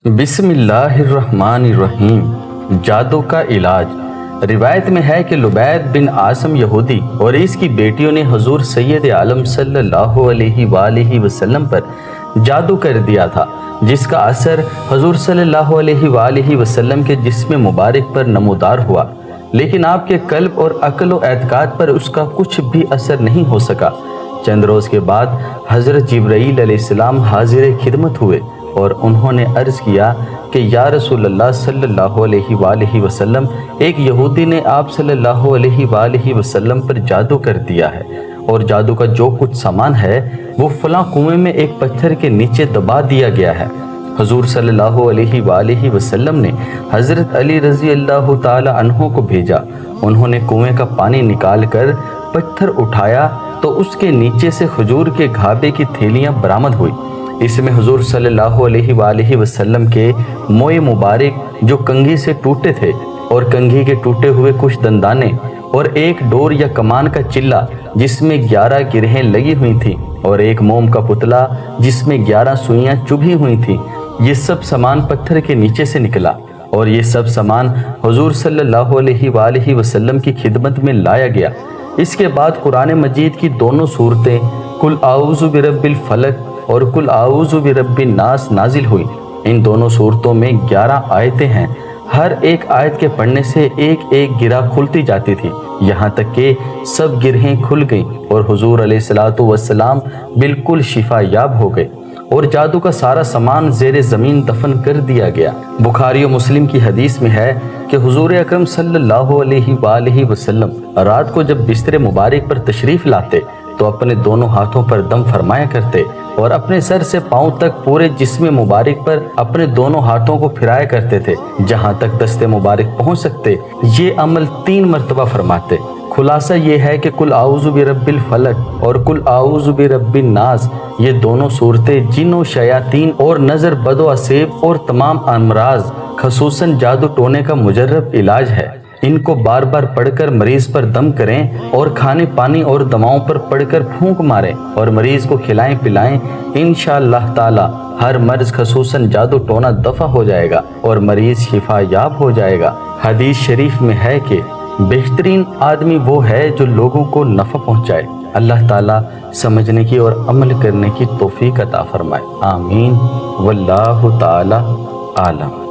بسم اللہ الرحمن الرحیم۔ جادو کا علاج۔ روایت میں ہے کہ لبید بن عاصم یہودی اور اس کی بیٹیوں نے حضور سید عالم صلی اللہ علیہ وآلہ وسلم پر جادو کر دیا تھا، جس کا اثر حضور صلی اللہ علیہ وآلہ وسلم کے جسم مبارک پر نمودار ہوا، لیکن آپ کے قلب اور عقل و اعتقاد پر اس کا کچھ بھی اثر نہیں ہو سکا۔ چند روز کے بعد حضرت جبرائیل علیہ السلام حاضر خدمت ہوئے اور انہوں نے عرض کیا کہ یا رسول اللہ صلی اللہ علیہ وآلہ وسلم، ایک یہودی نے آپ صلی اللہ علیہ وآلہ وسلم پر جادو کر دیا ہے، اور جادو کا جو کچھ سامان ہے وہ فلاں کنویں میں ایک پتھر کے نیچے دبا دیا گیا ہے۔ حضور صلی اللہ علیہ وآلہ وسلم نے حضرت علی رضی اللہ تعالی عنہ کو بھیجا۔ انہوں نے کنویں کا پانی نکال کر پتھر اٹھایا تو اس کے نیچے سے کھجور کے گھابے کی تھیلیاں برآمد ہوئی۔ اس میں حضور صلی اللہ علیہ وآلہ وسلم کے موئے مبارک جو کنگھی سے ٹوٹے تھے، اور کنگھی کے ٹوٹے ہوئے کچھ دندانے، اور ایک ڈور یا کمان کا چلہ جس میں 11 گرہیں لگی ہوئی تھیں، اور ایک موم کا پتلا جس میں 11 سوئیاں چبھی ہوئی تھیں، یہ سب سامان پتھر کے نیچے سے نکلا، اور یہ سب سامان حضور صلی اللہ علیہ وآلہ وسلم کی خدمت میں لایا گیا۔ اس کے بعد قرآن مجید کی دونوں صورتیں قل اعوذ برب الفلق اور قل اعوذ برب الناس نازل ہوئی۔ ان دونوں صورتوں میں 11 آیتیں ہیں۔ ہر ایک آیت کے پڑھنے سے ایک ایک گرہ کھلتی جاتی تھی، یہاں تک کہ سب گرہیں کھل گئیں اور حضور علیہ الصلوۃ والسلام بالکل شفا یاب ہو گئے، اور جادو کا سارا سامان زیر زمین دفن کر دیا گیا۔ بخاری و مسلم کی حدیث میں ہے کہ حضور اکرم صلی اللہ علیہ وآلہ وسلم رات کو جب بستر مبارک پر تشریف لاتے تو اپنے دونوں ہاتھوں پر دم فرمایا کرتے، اور اپنے سر سے پاؤں تک پورے جسم مبارک پر اپنے دونوں ہاتھوں کو پھرایا کرتے تھے جہاں تک دست مبارک پہنچ سکتے۔ یہ عمل 3 مرتبہ فرماتے۔ خلاصہ یہ ہے کہ قل اعوذ برب الفلق اور قل اعوذ برب الناس، یہ دونوں صورتیں جن و شیاطین اور نظر بد و عصیب اور تمام امراض خصوصاً جادو ٹونے کا مجرب علاج ہے۔ ان کو بار بار پڑھ کر مریض پر دم کریں، اور کھانے پانی اور دواؤں پر پڑھ کر پھونک ماریں اور مریض کو کھلائیں پلائیں۔ انشاءاللہ تعالی ہر مرض خصوصاً جادو ٹونا دفع ہو جائے گا اور مریض شفا یاب ہو جائے گا۔ حدیث شریف میں ہے کہ بہترین آدمی وہ ہے جو لوگوں کو نفع پہنچائے۔ اللہ تعالی سمجھنے کی اور عمل کرنے کی توفیق عطا فرمائے، آمین۔ واللہ تعالی عالم۔